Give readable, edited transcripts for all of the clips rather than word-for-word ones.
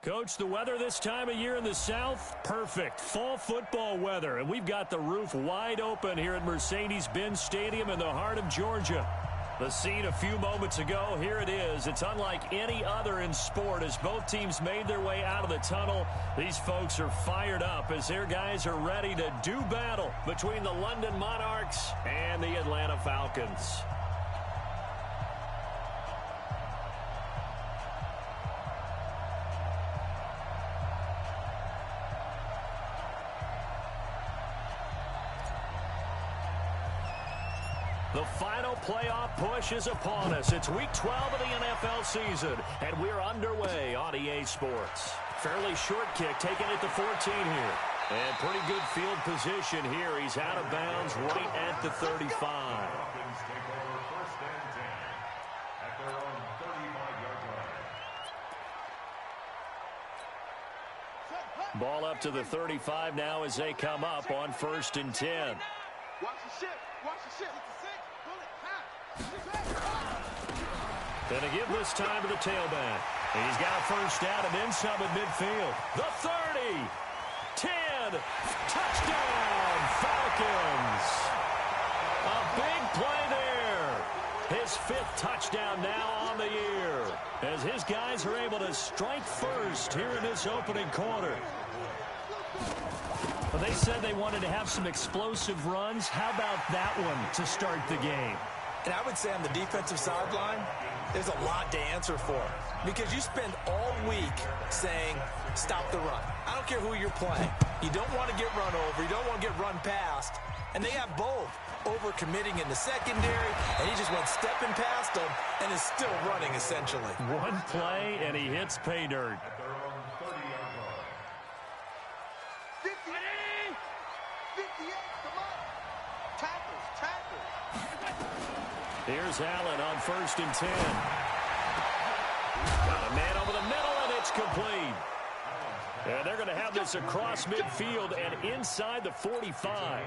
Coach, the weather this time of year in the South, perfect. Fall football weather, and we've got the roof wide open here at Mercedes-Benz Stadium in the heart of Georgia. The scene a few moments ago, here it is. It's unlike any other in sport as both teams made their way out of the tunnel. These folks are fired up as their guys are ready to do battle between the London Monarchs and the Atlanta Falcons. The final playoff push is upon us. It's Week 12 of the NFL season, and we're underway on EA Sports. Fairly short kick, taking it to 14 here. And pretty good field position here. He's out of bounds right at the 35. Ball up to the 35 now as they come up on 1st and 10. Watch the ship. Watch the ship. Going to give this time to the tailback. And he's got a first down and then some at midfield. The 30. 10. Touchdown, Falcons. A big play there. His 5th touchdown now on the year. As his guys are able to strike first here in this opening quarter. Well, they said they wanted to have some explosive runs. How about that one to start the game? And I would say on the defensive sideline, there's a lot to answer for. Because you spend all week saying, stop the run. I don't care who you're playing. You don't want to get run over. You don't want to get run past. And they have both. Over-committing in the secondary, and he just went stepping past them and is still running, essentially. One play, and he hits pay dirt. Here's Allen on 1st and 10. Got a man over the middle, and it's complete. And they're going to have this across midfield and inside the 45.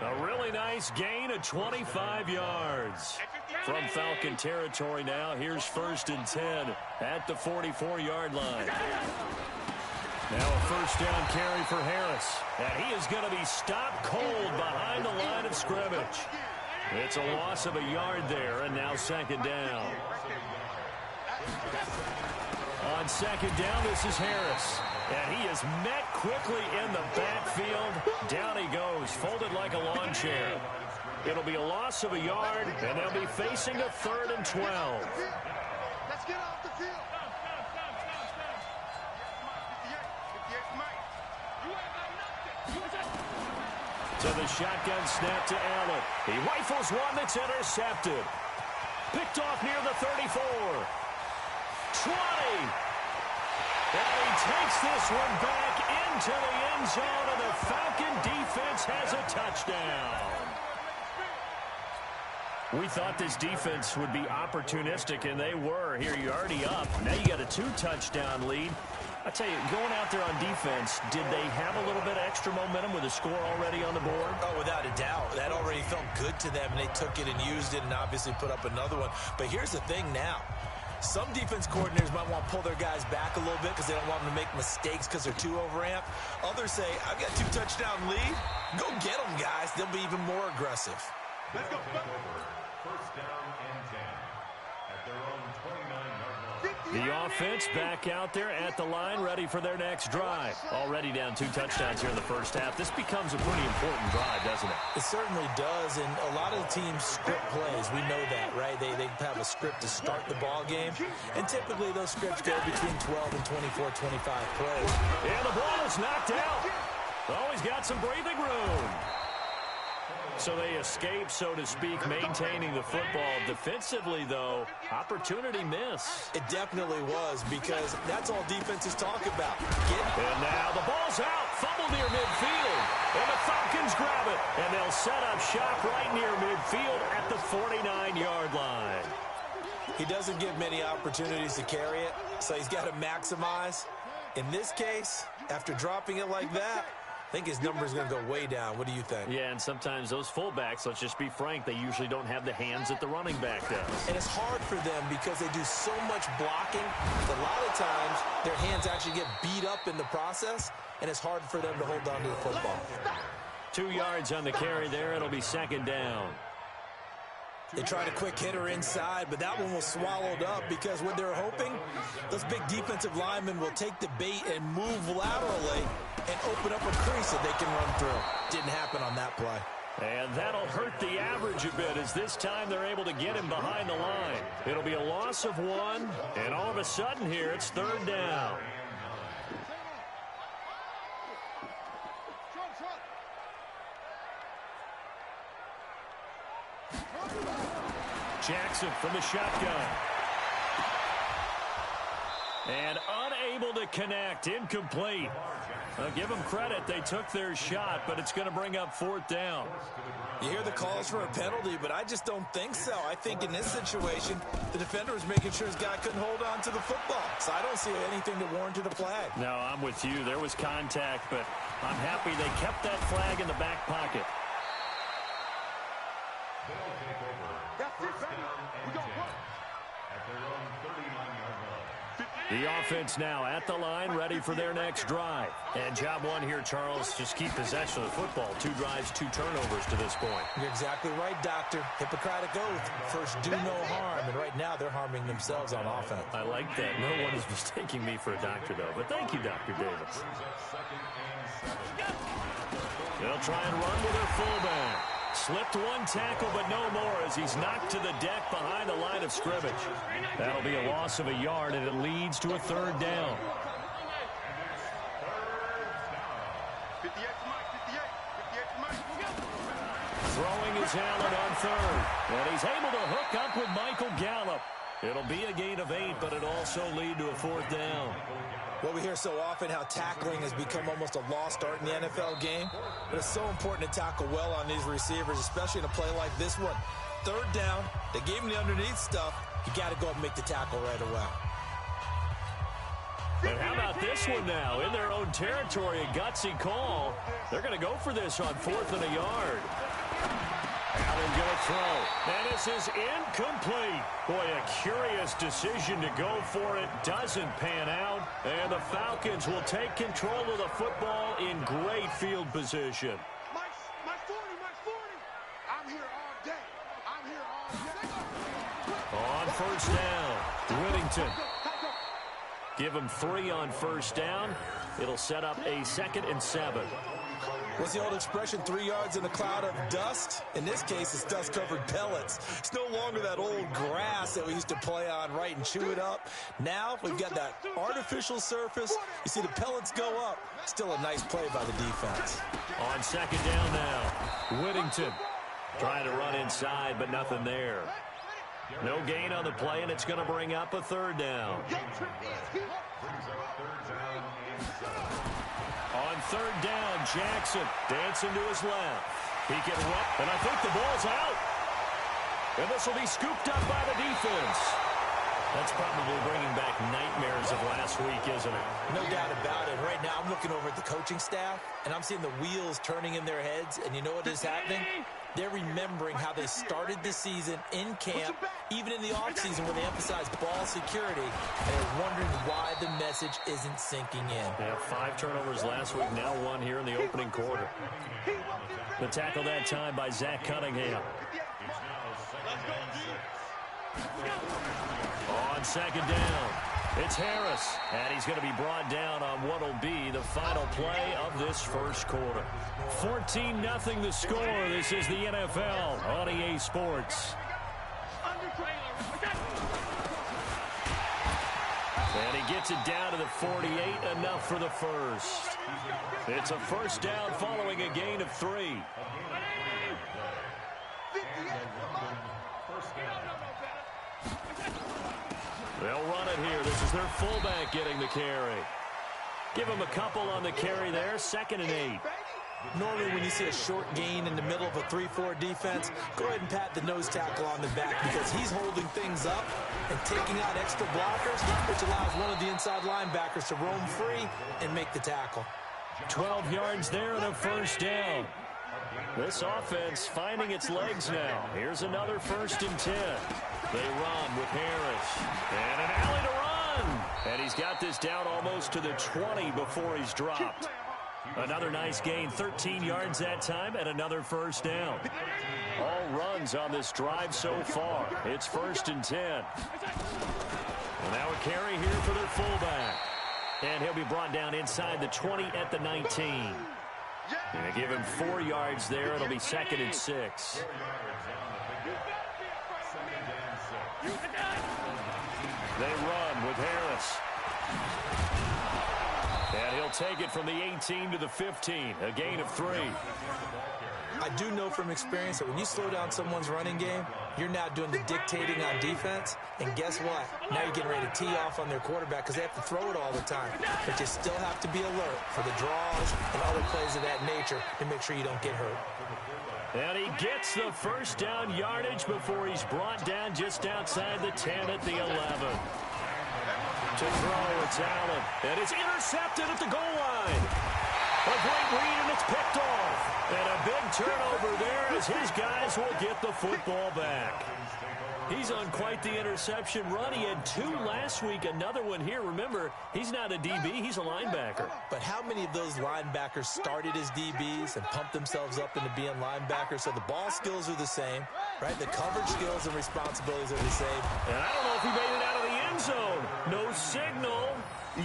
A really nice gain of 25 yards. From Falcon territory now, here's 1st and 10 at the 44-yard line. Now a first down carry for Harris. And he is going to be stopped cold behind the line of scrimmage. It's a loss of a yard there, and now 2nd down. On 2nd down, this is Harris. And he is met quickly in the backfield. Down he goes, folded like a lawn chair. It'll be a loss of a yard, and they'll be facing a 3rd and 12. Let's get off the field. To the shotgun snap to Allen. He rifles one that's intercepted. Picked off near the 34. 20. And he takes this one back into the end zone, and the Falcon defense has a touchdown. We thought this defense would be opportunistic, and they were. Here, you're already up. Now you got a 2-touchdown lead. I tell you, going out there on defense, did they have a little bit of extra momentum with a score already on the board? Oh, without a doubt. That already felt good to them, and they took it and used it and obviously put up another one. But here's the thing now. Some defense coordinators might want to pull their guys back a little bit because they don't want them to make mistakes because they're too overamped. Others say, I've got 2-touchdown lead. Go get them, guys. They'll be even more aggressive. Let's go. First down and 10 at their own 29-yard line. The offense back out there at the line, ready for their next drive. Already down 2 touchdowns here in the first half. This becomes a pretty important drive, doesn't it? It certainly does, and a lot of the teams script plays. We know that, right? They have a script to start the ball game, and typically those scripts go between 12 and 24, 25 plays. And the ball is knocked out. Oh, he's got some breathing room. So they escape, so to speak, maintaining the football. Defensively, though, opportunity miss. It definitely was, because that's all defenses talk about. And now the ball's out. Fumble near midfield. And the Falcons grab it. And they'll set up shop right near midfield at the 49-yard line. He doesn't give many opportunities to carry it, so he's got to maximize. In this case, after dropping it like that, I think his number is going to go way down. What do you think? Yeah, and sometimes those fullbacks, let's just be frank, they usually don't have the hands that the running back does. And it's hard for them because they do so much blocking. A lot of times, their hands actually get beat up in the process, and it's hard for them to hold on to the football. 2 yards on the carry there. It'll be second down. They tried a quick hitter inside, but that one was swallowed up because what they're hoping, those big defensive linemen will take the bait and move laterally and open up a crease that they can run through. Didn't happen on that play. And that'll hurt the average a bit as this time they're able to get him behind the line. It'll be a loss of 1, and all of a sudden here it's third down. Jackson from the shotgun. And unable to connect. Incomplete. I'll give them credit. They took their shot, but it's going to bring up fourth down. You hear the calls for a penalty, but I just don't think so. I think in this situation, the defender was making sure his guy couldn't hold on to the football. So I don't see anything that warranted a flag. No, I'm with you. There was contact, but I'm happy they kept that flag in the back pocket. The offense now at the line, ready for their next drive. And job one here, Charles, just keep possession of the football. 2 drives, 2 turnovers to this point. You're exactly right, Doctor. Hippocratic oath. First, do no harm. And right now, they're harming themselves on offense. I like that. No one is mistaking me for a doctor, though. But thank you, Dr. Davis. They'll try and run with their fullback. Slipped 1 tackle, but no more as he's knocked to the deck behind the line of scrimmage. That'll be a loss of a yard, and it leads to a third down. 58 to Mike, 58 to Mike. Throwing is Allen on third. And he's able to hook up with Michael Gallup. It'll be a gain of 8, but it'll also lead to a fourth down. Well, we hear so often how tackling has become almost a lost art in the NFL game. But it's so important to tackle well on these receivers, especially in a play like this one. Third down, they gave him the underneath stuff. You got to go up and make the tackle right away. And how about this one now? In their own territory, a gutsy call. They're going to go for this on 4th and a yard. Allen going to throw. And this is incomplete. Boy, a curious decision to go for it. Doesn't pan out. And the Falcons will take control of the football in great field position. My 40. I'm here all day. On first down, Whittington. Give him 3 on first down. It'll set up a 2nd and 7. What's the old expression, 3 yards in a cloud of dust? In this case, it's dust-covered pellets. It's no longer that old grass that we used to play on, right, and chew it up. Now we've got that artificial surface. You see the pellets go up. Still a nice play by the defense. On 2nd down now, Whittington trying to run inside, but nothing there. No gain on the play, and it's going to bring up a third down. On third down, Jackson dancing to his left. He can run, and I think the ball's out. And this will be scooped up by the defense. That's probably bringing back nightmares of last week, isn't it? No doubt about it. Right now, I'm looking over at the coaching staff, and I'm seeing the wheels turning in their heads, and you know what is happening? They're remembering how they started the season in camp, even in the offseason when they emphasized ball security, and they're wondering why the message isn't sinking in. They have 5 turnovers last week, now 1 here in the opening quarter. The tackle that time by Zach Cunningham. On 2nd down, it's Harris, and he's going to be brought down on what will be the final play of this first quarter. 14-0 the score. This is the NFL on EA Sports. And he gets it down to the 48, enough for the first. It's a first down following a gain of 3. They'll run it here. This is their fullback getting the carry. Give him a couple on the carry there. 2nd and 8. Normally when you see a short gain in the middle of a 3-4 defense, go ahead and pat the nose tackle on the back because he's holding things up and taking out extra blockers, which allows one of the inside linebackers to roam free and make the tackle. 12 yards there and a first down. This offense finding its legs now. Here's another 1st and 10. They run with Harris. And an alley to run. And he's got this down almost to the 20 before he's dropped. Another nice gain, 13 yards that time, and another first down. All runs on this drive so far. It's 1st and 10. And now a carry here for their fullback. And he'll be brought down inside the 20 at the 19. And they give him 4 yards there. It'll be 2nd and 6. They run with Harris. And he'll take it from the 18 to the 15. A gain of 3. I do know from experience that when you slow down someone's running game, you're now doing the dictating on defense. And guess what? Now you're getting ready to tee off on their quarterback because they have to throw it all the time. But you still have to be alert for the draws and other plays of that nature to make sure you don't get hurt. And he gets the first down yardage before he's brought down just outside the 10 at the 11. To throw, it's Allen. And it's intercepted at the goal line. A great read, and it's picked off. And a big turnover there as his guys will get the football back. He's on quite the interception run. He had 2 last week, another one here. Remember, he's not a DB, he's a linebacker. But how many of those linebackers started as DBs and pumped themselves up into being linebackers? So the ball skills are the same, right? The coverage skills and responsibilities are the same. And I don't know if he made it out of the end zone. No signal.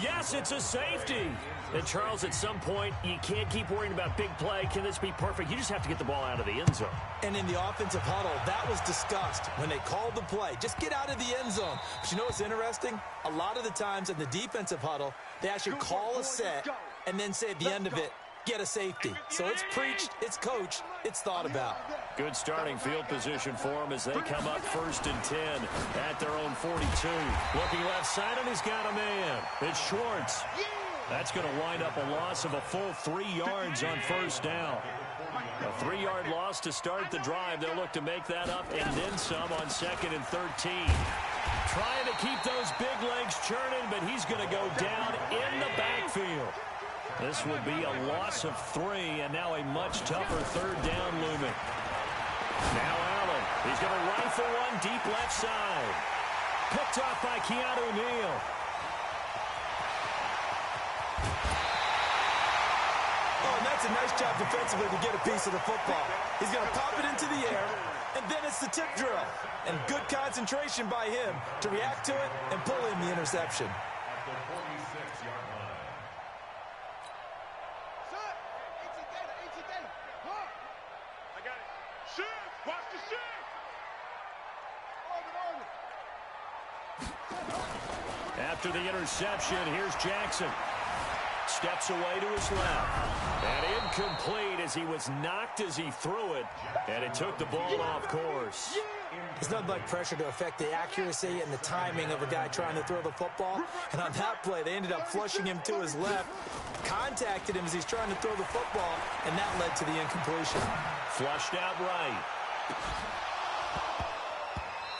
Yes, it's a safety. And, Charles, at some point, you can't keep worrying about big play. Can this be perfect? You just have to get the ball out of the end zone. And in the offensive huddle, that was discussed when they called the play. Just get out of the end zone. But you know what's interesting? A lot of the times in the defensive huddle, they actually call a set and then say at the end of it, get a safety. So it's preached, it's coached, it's thought about. Good starting field position for them as they come up 1st and 10 at their own 42. Looking left side, and he's got a man. It's Schwartz. That's going to wind up a loss of a full 3 yards on first down. A 3-yard loss to start the drive. They'll look to make that up and then some on 2nd and 13. Trying to keep those big legs churning, but he's going to go down in the backfield. This will be a loss of 3, and now a much tougher 3rd down looming. Now Allen. He's going to rifle one deep left side. Picked off by Keanu Neal. Oh, and that's a nice job defensively to get a piece of the football. He's going to pop it into the air, and then it's the tip drill. And good concentration by him to react to it and pull in the interception. At the 46-yard line. I got it. Shoot! Watch the shoot! After the interception, here's Jackson. Steps away to his left. And incomplete as he was knocked as he threw it. And it took the ball off course. There's nothing like pressure to affect the accuracy and the timing of a guy trying to throw the football. And on that play, they ended up flushing him to his left, contacted him as he's trying to throw the football, and that led to the incompletion. Flushed out right.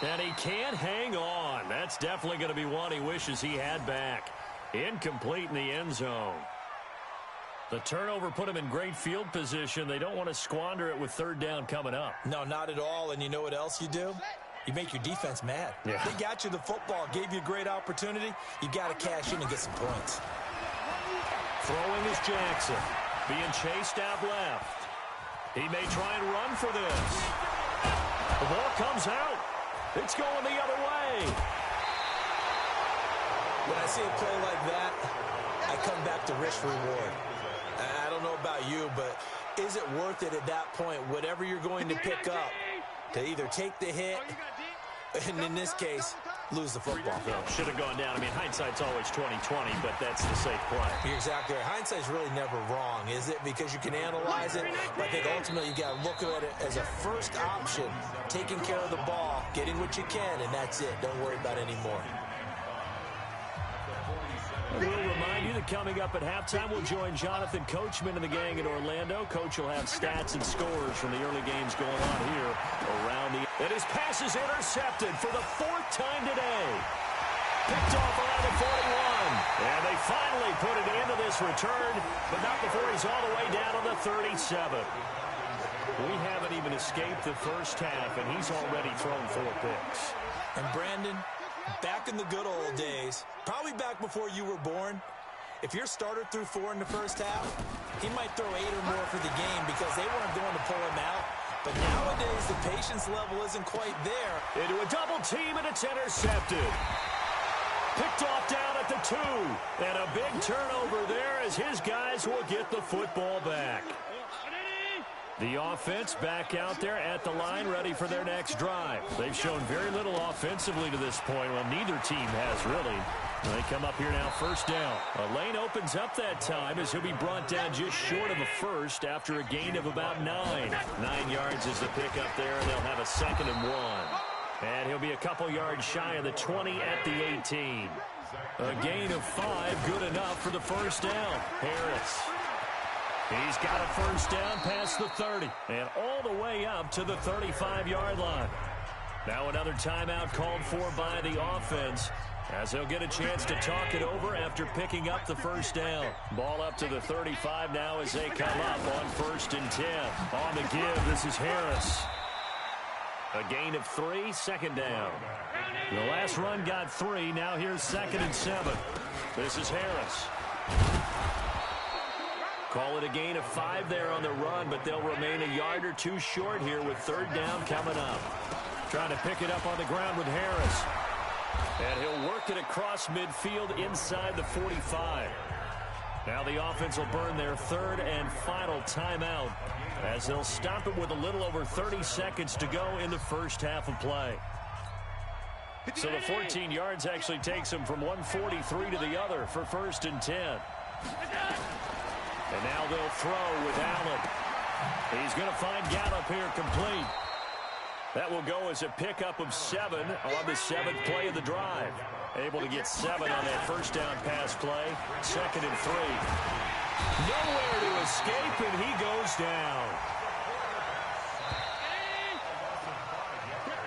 And he can't hang on. That's definitely going to be one he wishes he had back. Incomplete in the end zone. The turnover put him in great field position. They don't want to squander it with 3rd down coming up. No, not at all. And you know what else you do? You make your defense mad. Yeah. They got you the football, gave you a great opportunity. You got to cash in and get some points. Throwing is Jackson. Being chased out left. He may try and run for this. The ball comes out. It's going the other way. When I see a play like that, I come back to risk-reward. I don't know about you, but is it worth it at that point, whatever you're going to pick up, to either take the hit, and in this case, lose the football? Yeah, should have gone down. I mean, hindsight's always 20/20, but that's the safe play. You're exactly right. Hindsight's really never wrong, is it? Because you can analyze it, but I think ultimately you got to look at it as a first option, taking care of the ball, getting what you can, and that's it. Don't worry about any more. We'll remind you that coming up at halftime, we'll join Jonathan Coachman and the gang in Orlando. Coach will have stats and scores from the early games going on here around the... And his pass is intercepted for the 4th time today. Picked off around the 41. And they finally put it into this return, but not before he's all the way down to the 37. We haven't even escaped the first half, and he's already thrown 4 picks. And Brandon, back in the good old days, probably back before you were born, if your starter threw 4 in the first half, he might throw 8 or more for the game because they weren't going to pull him out. But nowadays, the patience level isn't quite there. Into a double team, and it's intercepted. Picked off down at the 2. And a big turnover there as his guys will get the football back. The offense back out there at the line, ready for their next drive. They've shown very little offensively to this point. Well, neither team has really. They come up here now, first down. A lane opens up that time as he'll be brought down just short of a first after a gain of about 9. 9 yards is the pickup there, and they'll have a 2nd and 1. And he'll be a couple yards shy of the 20 at the 18. A gain of 5, good enough for the first down. Harris. He's got a first down past the 30 and all the way up to the 35-yard line. Now another timeout called for by the offense as they'll get a chance to talk it over after picking up the first down. Ball up to the 35 now as they come up on 1st and 10. On the give, this is Harris. A gain of 3, 2nd down. The last run got 3. Now here's 2nd and 7. This is Harris. Call it a gain of 5 there on the run, but they'll remain a yard or 2 short here with 3rd down coming up. Trying to pick it up on the ground with Harris. And he'll work it across midfield inside the 45. Now the offense will burn their 3rd and final timeout as they'll stop it with a little over 30 seconds to go in the first half of play. So the 14 yards actually takes them from 143 to the other for 1st and 10. And now they'll throw with Allen. He's going to find Gallup here complete. That will go as a pickup of 7 on the 7th play of the drive. Able to get 7 on that first down pass play. 2nd and 3. Nowhere to escape, and he goes down.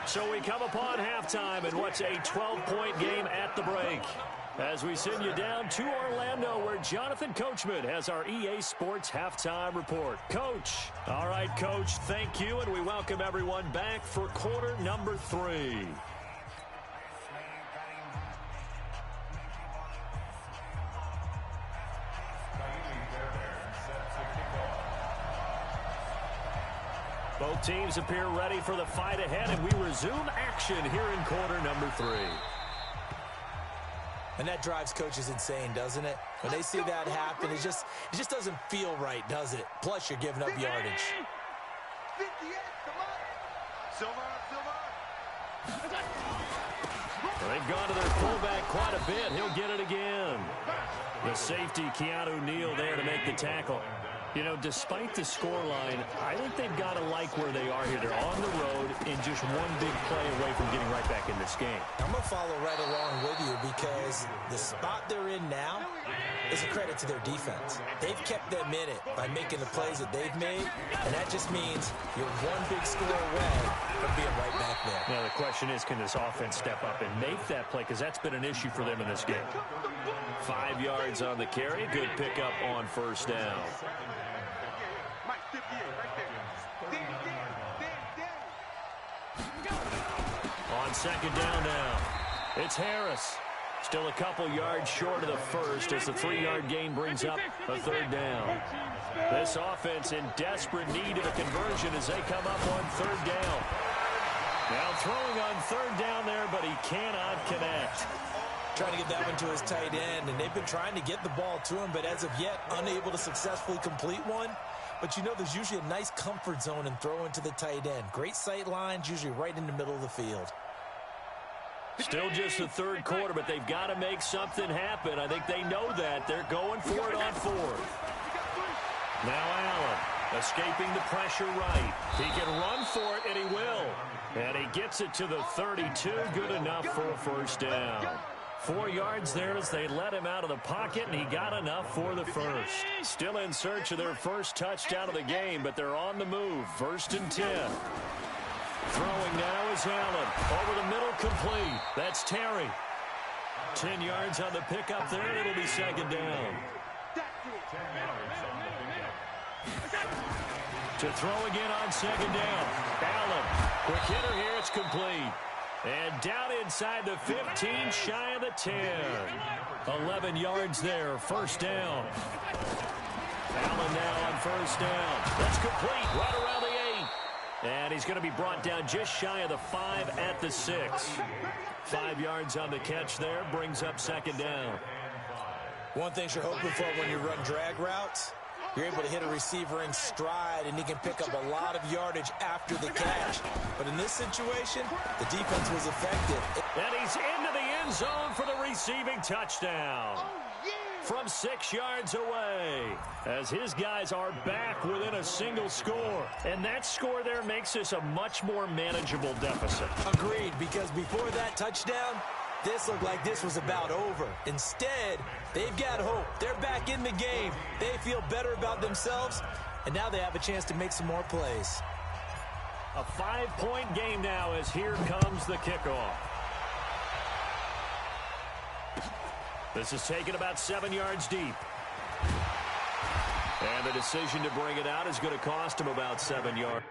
So we come upon halftime in what's a 12-point game at the break. As we send you down to Orlando, where Jonathan Coachman has our EA Sports Halftime Report. Coach. All right, Coach, thank you, and we welcome everyone back for quarter number 3. Both teams appear ready for the fight ahead, and we resume action here in quarter number 3. And that drives coaches insane, doesn't it? When they see that happen, it just doesn't feel right, does it? Plus, you're giving up yardage. 58, come on. Silva. They've gone to their fullback quite a bit. He'll get it again. The safety, Keanu Neal, there to make the tackle. You know, despite the scoreline, I think they've got to like where they are here. They're on the road and just one big play away from getting right back in this game. I'm going to follow right along with you because the spot they're in now is a credit to their defense. They've kept them in it by making the plays that they've made, and that just means you're one big score away from being right back there. Now, the question is, can this offense step up and make that play? Because that's been an issue for them in this game. 5 yards on the carry. Good pickup on first down. On 2nd down now, it's Harris. Still a couple yards short of the first as the 3-yard gain brings up a 3rd down. This offense in desperate need of a conversion as they come up on 3rd down. Now throwing on 3rd down there, but he cannot connect. Trying to get that one to his tight end, and they've been trying to get the ball to him, but as of yet, unable to successfully complete one. But you know there's usually a nice comfort zone in throwing to the tight end. Great sight lines, usually right in the middle of the field. Still just the 3rd quarter, but they've got to make something happen. I think they know that. They're going for it on 4th. Now Allen escaping the pressure right. He can run for it, and he will. And he gets it to the 32. Good enough for a first down. 4 yards there as they let him out of the pocket, and he got enough for the first. Still in search of their first touchdown of the game, but they're on the move. 1st and 10. Throwing now is Allen. Over the middle, complete. That's Terry. 10 yards on the pickup there, and it'll be second down. To throw again on second down. Allen, quick hitter here, it's complete. And down inside the 15, shy of the 10. 11 yards there, first down. Allen now on first down. That's complete, right around the 8. And he's going to be brought down just shy of the 5 at the 6. 5 yards on the catch there, brings up second down. One thing you're hoping for when you run drag routes, you're able to hit a receiver in stride, and he can pick up a lot of yardage after the catch. But in this situation, the defense was effective. And he's into the end zone for the receiving touchdown. From 6 yards away, as his guys are back within a single score. And that score there makes this a much more manageable deficit. Agreed, because before that touchdown, this looked like this was about over. Instead, they've got hope. They're back in the game. They feel better about themselves, and now they have a chance to make some more plays. A 5-point game now as here comes the kickoff. This is taken about 7 yards deep. And the decision to bring it out is going to cost him about 7 yards.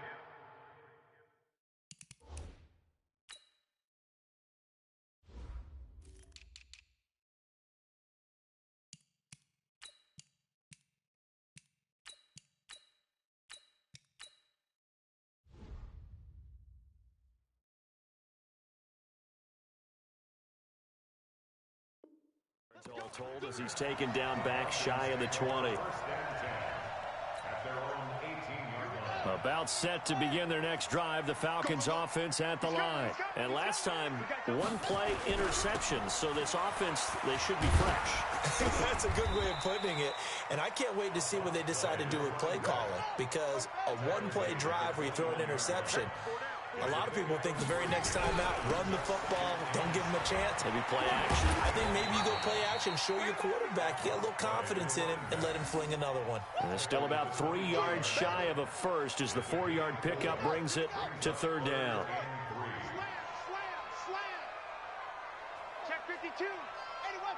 All told, as he's taken down back shy of the 20. About set to begin their next drive, the Falcons offense at the line. And last time, one play interception, so this offense, they should be fresh. That's a good way of putting it. And I can't wait to see what they decide to do with play calling, because a one-play drive where you throw an interception, a lot of people think the very next time out, run the football, don't give him a chance. Maybe play action. I think maybe you go play action, show your quarterback, get a little confidence in him, and let him fling another one. And they're still about 3 yards shy of a first as the 4-yard pickup brings it to third down. Check 52. 81.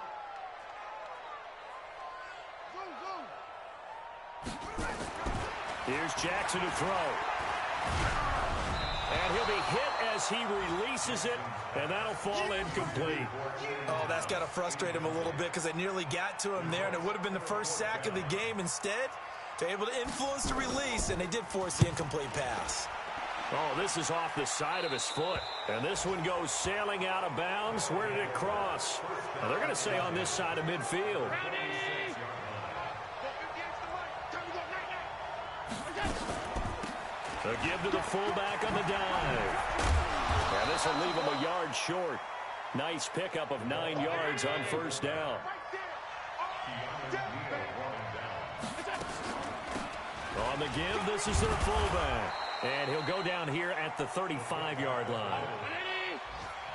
Here's Jackson to throw. And he'll be hit as he releases it, and that'll fall incomplete. Oh, that's got to frustrate him a little bit because they nearly got to him there, and it would have been the first sack of the game. Instead, they're able to influence the release, and they did force the incomplete pass. Oh, this is off the side of his foot. And this one goes sailing out of bounds. Where did it cross? Now, they're going to say on this side of midfield. A give to the fullback on the dive. And this will leave him a yard short. Nice pickup of 9 yards on first down. On the give, this is their fullback. And he'll go down here at the 35-yard line.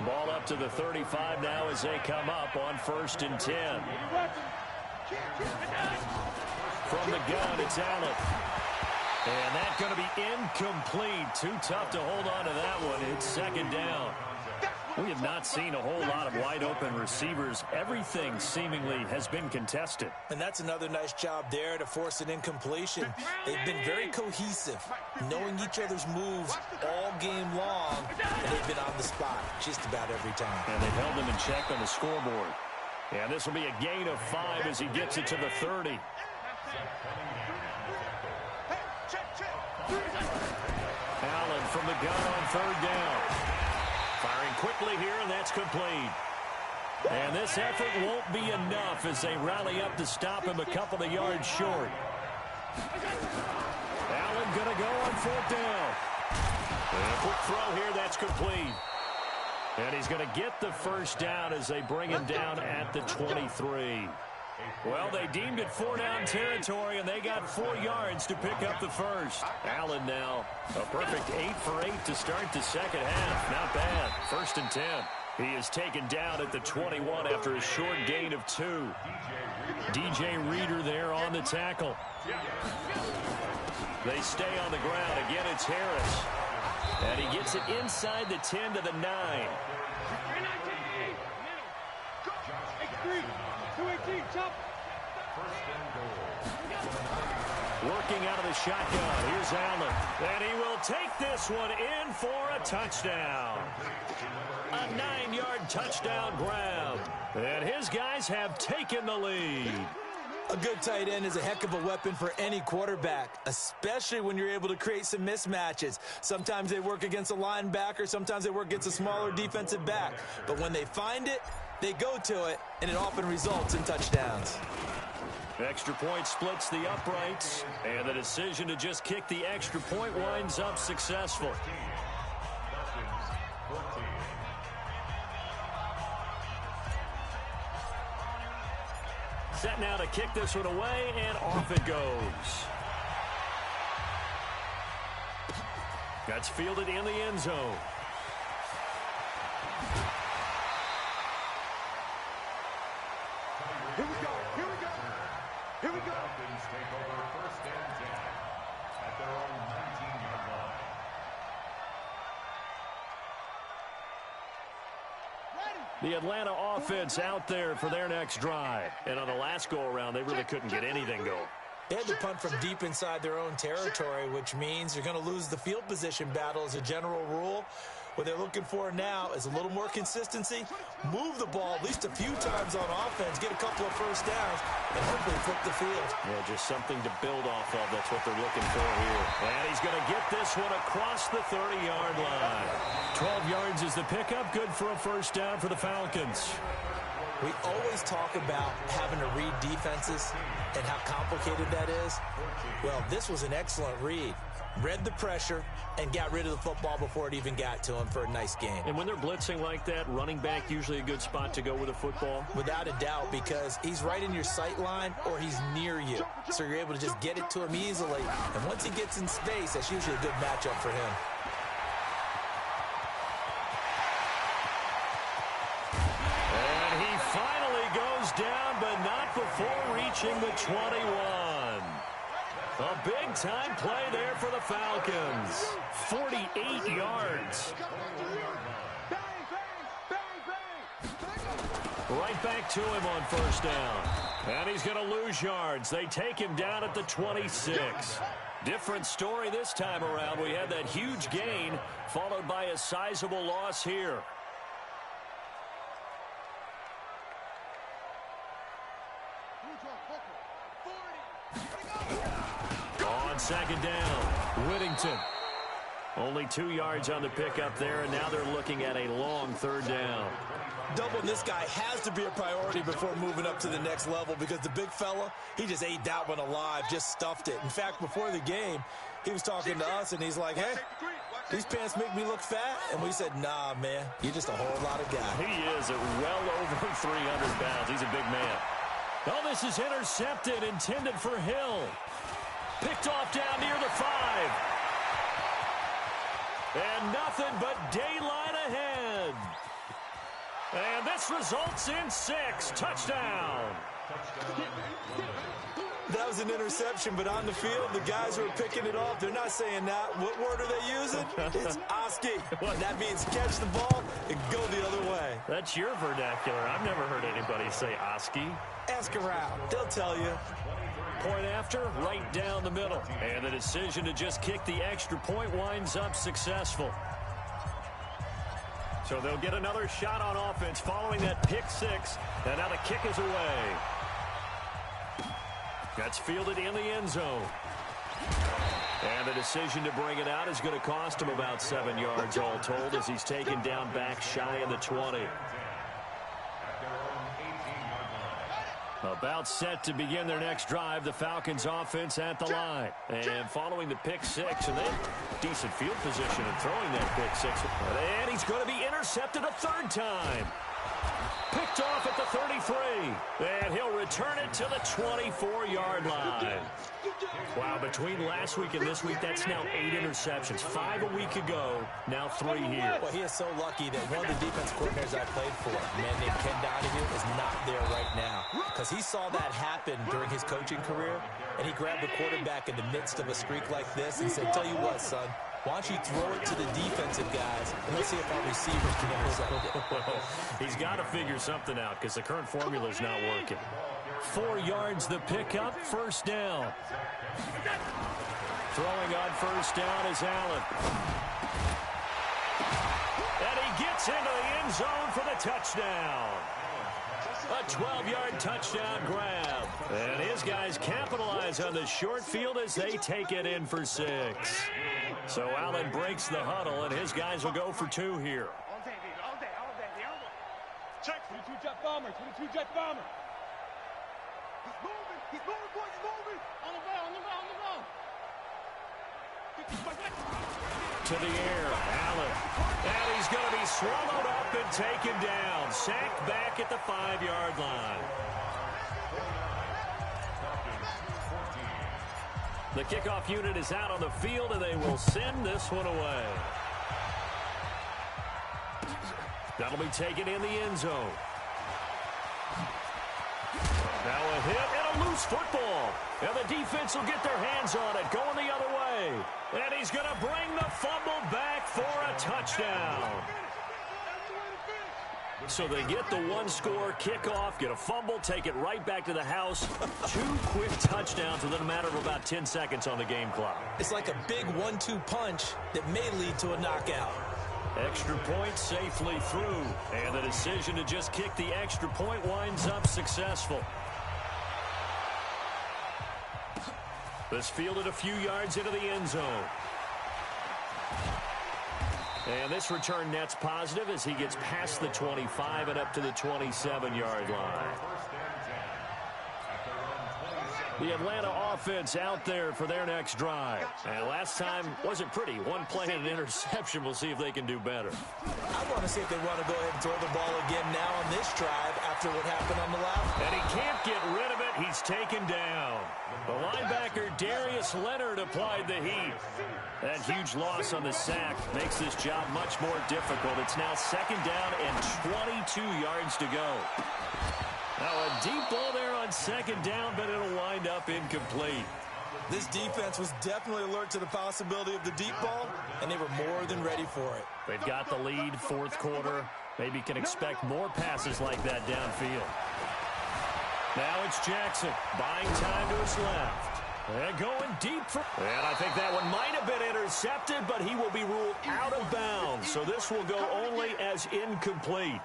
Ball up to the 35 now as they come up on 1st and 10. From the gun, it's Allen. And that's going to be incomplete. Too tough to hold on to that one. It's second down. We have not seen a whole lot of wide-open receivers. Everything seemingly has been contested. And that's another nice job there to force an incompletion. They've been very cohesive, knowing each other's moves all game long, and they've been on the spot just about every time. And they've held them in check on the scoreboard. And this will be a gain of 5 as he gets it to the 30. Allen from the gun on third down. Firing quickly here, and that's complete. And this effort won't be enough as they rally up to stop him a couple of yards short. Allen going to go on 4th down. And a quick throw here, that's complete. And he's going to get the first down as they bring him down at the 23. Well, they deemed it 4-down territory, and they got 4 yards to pick up the first. Allen now, a perfect 8 for 8 to start the second half. Not bad. 1st and 10. He is taken down at the 21 after a short gain of 2. DJ Reader there on the tackle. They stay on the ground. Again, it's Harris. And he gets it inside the 10 to the 9. Working out of the shotgun. Here's Allen. And he will take this one in for a touchdown. A 9-yard touchdown grab. And his guys have taken the lead. A good tight end is a heck of a weapon for any quarterback, especially when you're able to create some mismatches. Sometimes they work against a linebacker. Sometimes they work against a smaller defensive back. But when they find it, they go to it, and it often results in touchdowns. Extra point splits the uprights, and the decision to just kick the extra point winds up successful. Set now to kick this one away, and off it goes. That's fielded in the end zone. Here we go. Here we go. Here we go. Falcons take over 1st and 10 at their own 19-yard line. The Atlanta offense out there for their next drive. And on the last go-around, they really couldn't get anything going. They had to punt from deep inside their own territory, which means you're going to lose the field position battle as a general rule. What they're looking for now is a little more consistency, move the ball at least a few times on offense, get a couple of first downs, and hopefully flip the field. Yeah, just something to build off of. That's what they're looking for here. And he's going to get this one across the 30-yard line. 12 yards is the pickup. Good for a first down for the Falcons. We always talk about having to read defenses and how complicated that is. Well, this was an excellent read. Read the pressure and got rid of the football before it even got to him for a nice game. And when they're blitzing like that, running back usually a good spot to go with a football? Without a doubt, because he's right in your sight line or he's near you. So you're able to just get it to him easily. And once he gets in space, that's usually a good matchup for him. And he finally goes down, but not before reaching the 21. A big-time play there for the Falcons. 48 yards. Right back to him on first down. And he's going to lose yards. They take him down at the 26. Different story this time around. We had that huge gain, followed by a sizable loss here. On second down, Whittington. Only 2 yards on the pickup there, and now they're looking at a long third down. Doubling this guy has to be a priority before moving up to the next level because the big fella, he just ate that one alive, just stuffed it. In fact, before the game, he was talking to us, and he's like, hey, these pants make me look fat? And we said, nah, man, you're just a whole lot of guy. He is at well over 300 pounds. He's a big man. Oh, this is intercepted, intended for Hill. Picked off down near the 5. And nothing but daylight ahead. And this results in 6. Touchdown. That was an interception, but on the field, the guys who are picking it off, they're not saying that. What word are they using? It's Oski. That means catch the ball and go the other way. That's your vernacular. I've never heard anybody say Oski. Ask around. They'll tell you. Point after, right down the middle. And the decision to just kick the extra point winds up successful. So they'll get another shot on offense following that pick 6. And now the kick is away. That's fielded in the end zone. And the decision to bring it out is going to cost him about 7 yards all told as he's taken down back shy of the 20. About set to begin their next drive, the Falcons offense at the line. And following the pick 6, and they have decent field position in throwing that pick 6. And he's going to be intercepted a third time. Picked off at the 33. And he'll return it to the 24-yard line. Wow, between last week and this week, that's now 8 interceptions. 5 a week ago, now 3 here. Well, he is so lucky that one of the defense coordinators I played for, a man named Ken Donahue, is not there right now. Because he saw that happen during his coaching career, and he grabbed the quarterback in the midst of a streak like this and said, tell you what, son, Why don't you throw it to the defensive guys, and let's see if our receivers can intercept it. Well, he's got to figure something out because the current formula is not working. 4 yards the pickup, first down. Throwing on first down is Allen. And he gets into the end zone for the touchdown. A 12-yard touchdown grab. And his guys capitalize on the short field as they take it in for 6. So Allen breaks the huddle, and his guys will go for 2 here. All day, baby. All day. Check. 22-jet bomber. 22-jet bomber. He's moving, boys. He's moving. On the ground. To the air, Allen. And he's going to be swallowed up and taken down. Sacked back at the 5-yard line. The kickoff unit is out on the field, and they will send this one away. That'll be taken in the end zone. Now a hit and a loose football. And the defense will get their hands on it, going the other way. And he's going to bring the fumble back for a touchdown. So they get the 1-score kickoff, get a fumble, take it right back to the house. 2 quick touchdowns within a matter of about 10 seconds on the game clock. It's like a big 1-2 punch that may lead to a knockout. Extra point safely through. And the decision to just kick the extra point winds up successful. This fielded a few yards into the end zone. And this return net's positive as he gets past the 25 and up to the 27-yard line. The Atlanta offense out there for their next drive. And last time wasn't pretty. 1 play and an interception. We'll see if they can do better. I want to see if they want to go ahead and throw the ball again now on this drive after what happened on the left. And he can't get rid of it. He's taken down. The linebacker Darius Leonard applied the heat. That huge loss on the sack makes this job much more difficult. It's now 2nd down and 22 yards to go. Now a deep ball there on 2nd down, but it'll wind up incomplete. This defense was definitely alert to the possibility of the deep ball, and they were more than ready for it. They've got the lead, 4th quarter. Maybe can expect more passes like that downfield. Now it's Jackson, buying time to his left. And going deep for... And I think that one might have been intercepted, but he will be ruled out of bounds. So this will go only as incomplete.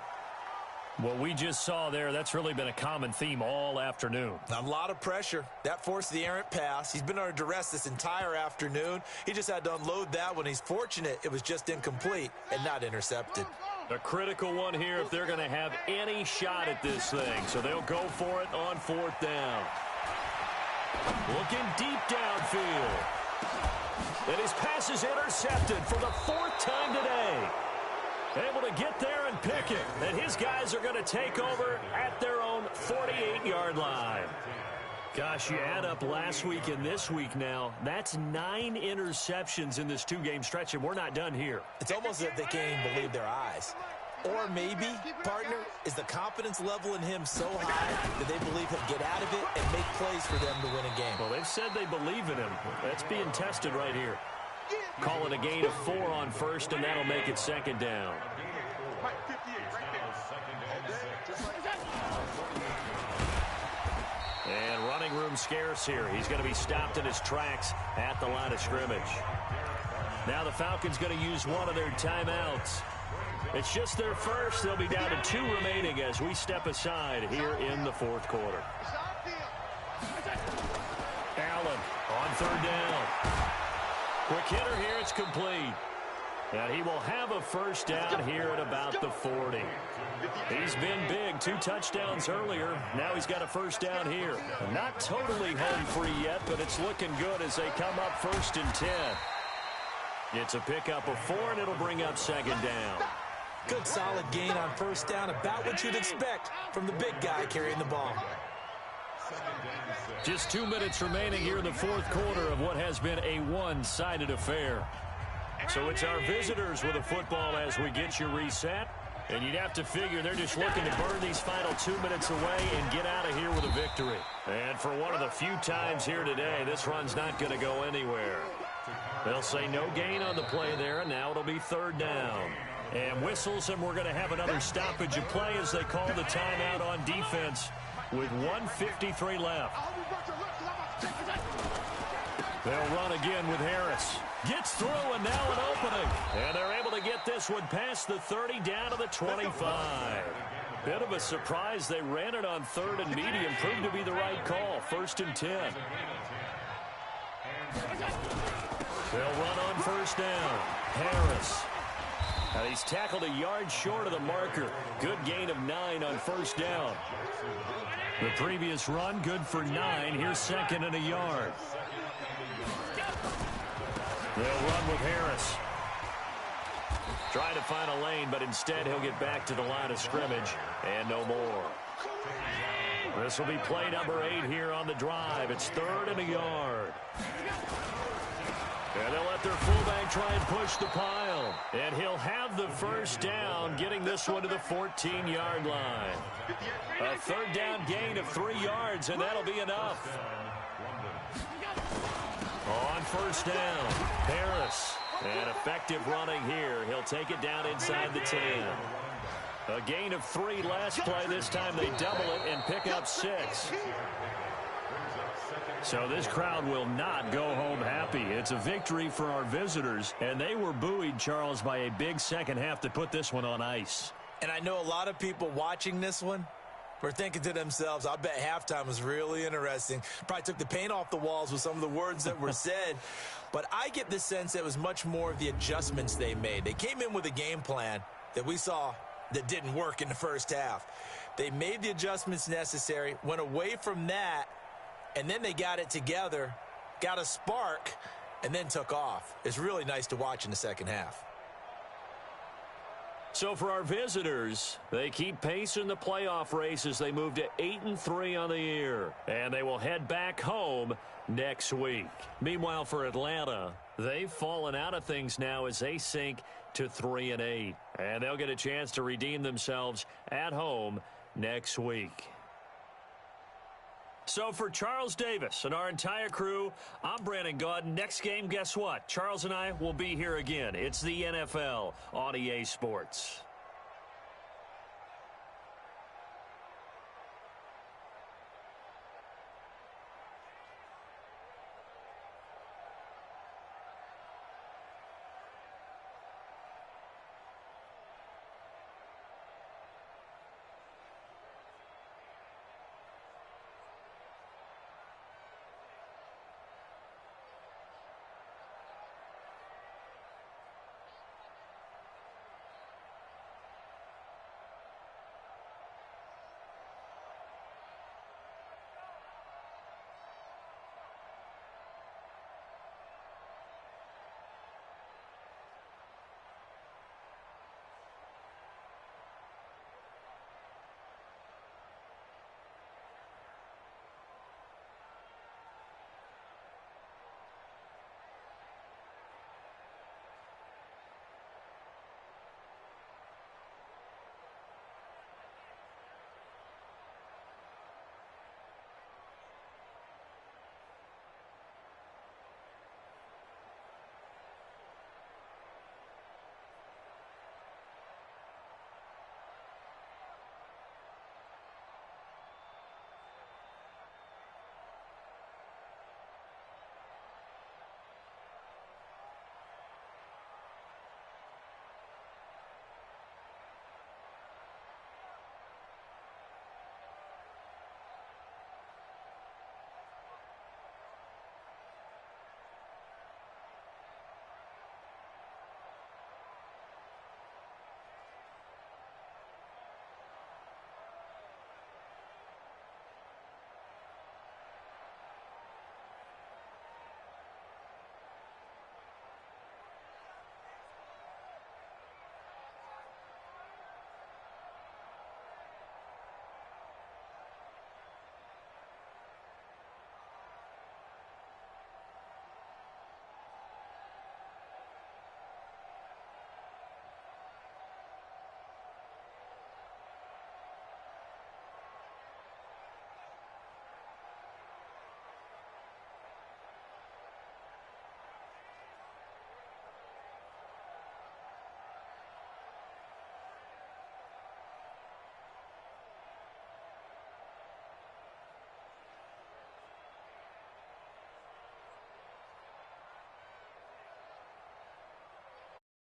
What we just saw there, that's really been a common theme all afternoon. A lot of pressure. That forced the errant pass. He's been under duress this entire afternoon. He just had to unload that one. He's fortunate it was just incomplete and not intercepted. A critical one here if they're going to have any shot at this thing. So they'll go for it on 4th down. Looking deep downfield. And his pass is intercepted for the 4th time today. Able to get there and pick it. And his guys are going to take over at their own 48-yard line. Gosh, you add up last week and this week now, that's 9 interceptions in this 2-game stretch, and we're not done here. It's almost as if they can't even believe their eyes. Or maybe, partner, is the confidence level in him so high that they believe he'll get out of it and make plays for them to win a game. Well, they've said they believe in him. That's being tested right here. Call it a gain of 4 on 1st, and that'll make it 2nd down. Mike, 58, right there. And running room scarce here. He's going to be stopped in his tracks at the line of scrimmage. Now the Falcons going to use one of their timeouts. It's just their first. They'll be down to 2 remaining as we step aside here in the 4th quarter. Allen on 3rd down. Quick hitter here, it's complete. And he will have a 1st down here at about the 40. He's been big, 2 touchdowns earlier. Now he's got a 1st down here. Not totally home free yet, but it's looking good as they come up 1st and 10. It's a pickup of 4, and it'll bring up 2nd down. Good solid gain on 1st down, about what you'd expect from the big guy carrying the ball. Just 2 minutes remaining here in the 4th quarter of what has been a one-sided affair. So it's our visitors with a football as we get you reset. And you'd have to figure they're just looking to burn these final 2 minutes away and get out of here with a victory. And for one of the few times here today, this run's not going to go anywhere. They'll say no gain on the play there, and now it'll be third down. And whistles, and we're going to have another stoppage of play as they call the timeout on defense with 1:53 left. They'll run again with Harris. Gets through, and now an opening. And they're able to get this one past the 30 down to the 25. Bit of a surprise. They ran it on third and medium. Proved to be the right call. 1st and 10. They'll run on first down. Harris. And he's tackled a yard short of the marker. Good gain of 9 on first down. The previous run, good for 9. Here's 2nd and a yard. They'll run with Harris. Trying to find a lane, but instead he'll get back to the line of scrimmage. And no more. This will be play number 8 here on the drive. It's 3rd and a yard. And they'll let their fullback try and push the pile. And he'll have the first down, getting this one to the 14-yard line. A 3rd down gain of 3 yards, and that'll be enough. On first down, Harris. And effective running here. He'll take it down inside the 10. A gain of 3 last play. This time they double it and pick up 6. So this crowd will not go home happy. It's a victory for our visitors, and they were buoyed, Charles, by a big second half to put this one on ice. And I know a lot of people watching this one were thinking to themselves, I bet halftime was really interesting. Probably took the paint off the walls with some of the words that were said. But I get the sense it was much more of the adjustments they made. They came in with a game plan that we saw that didn't work in the first half. They made the adjustments necessary, went away from that, and then they got it together, got a spark, and then took off. It's really nice to watch in the second half. So for our visitors, they keep pace in the playoff race as they move to 8-3 on the year. And they will head back home next week. Meanwhile, for Atlanta, they've fallen out of things now as they sink to 3-8. And they'll get a chance to redeem themselves at home next week. So for Charles Davis and our entire crew, I'm Brandon Gaudin. Next game, guess what? Charles and I will be here again. It's the NFL on EA Sports.